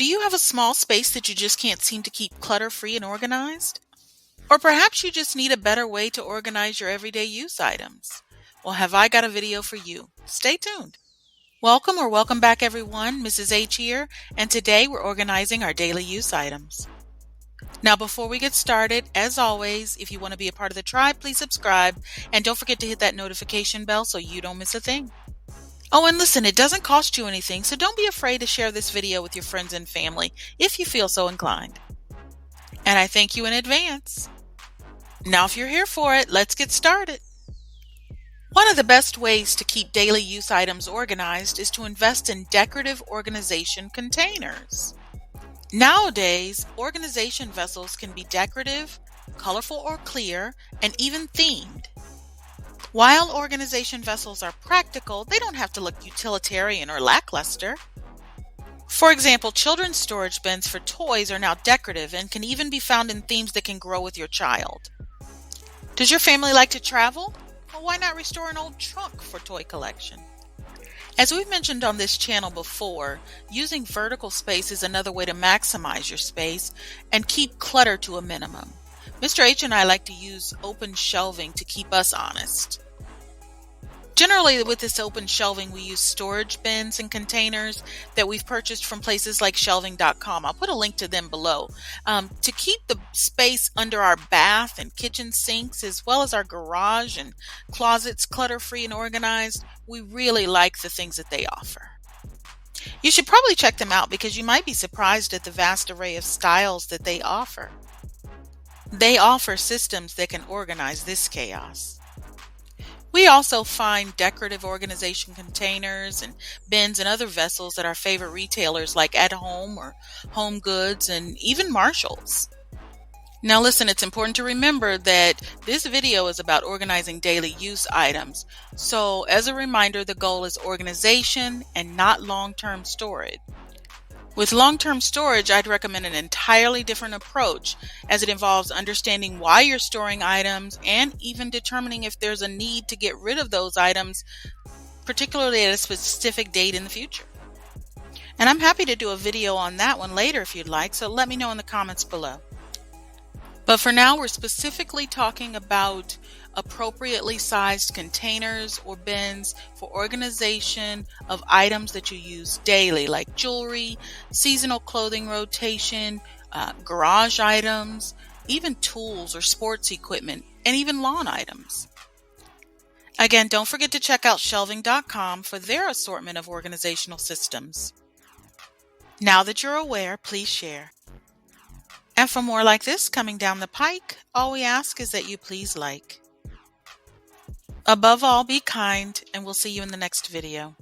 Do you have a small space that you just can't seem to keep clutter-free and organized? Or perhaps you just need a better way to organize your everyday use items. Well, have I got a video for you? Stay tuned. Welcome back everyone. Mrs. H here, and today we're organizing our daily use items. Now before we get started, as always, if you want to be a part of the tribe, please subscribe and don't forget to hit that notification bell so you don't miss a thing. Oh, and listen, it doesn't cost you anything, so don't be afraid to share this video with your friends and family if you feel so inclined. And I thank you in advance. Now, if you're here for it, let's get started. One of the best ways to keep daily use items organized is to invest in decorative organization containers. Nowadays, organization vessels can be decorative, colorful or clear, and even themed. While organization vessels are practical, they don't have to look utilitarian or lackluster. For example, children's storage bins for toys are now decorative and can even be found in themes that can grow with your child. Does your family like to travel? Well, why not restore an old trunk for toy collection? As we've mentioned on this channel before, using vertical space is another way to maximize your space and keep clutter to a minimum. Mr. H and I like to use open shelving to keep us honest. Generally, with this open shelving, we use storage bins and containers that we've purchased from places like shelving.com. I'll put a link to them below. To keep the space under our bath and kitchen sinks, as well as our garage and closets clutter-free and organized, we really like the things that they offer. You should probably check them out because you might be surprised at the vast array of styles that they offer. They offer systems that can organize this chaos. We also find decorative organization containers and bins and other vessels at our favorite retailers like At Home or Home Goods and even Marshall's. Now listen, it's important to remember that this video is about organizing daily use items. So as a reminder, the goal is organization and not long-term storage. With long-term storage, I'd recommend an entirely different approach as it involves understanding why you're storing items and even determining if there's a need to get rid of those items, particularly at a specific date in the future. And I'm happy to do a video on that one later if you'd like, so let me know in the comments below. But for now, we're specifically talking about appropriately sized containers or bins for organization of items that you use daily, like jewelry, seasonal clothing rotation, garage items, even tools or sports equipment, and even lawn items. Again, don't forget to check out shelving.com for their assortment of organizational systems. Now that you're aware, please share. And for more like this coming down the pike, all we ask is that you please like. Above all, be kind, and we'll see you in the next video.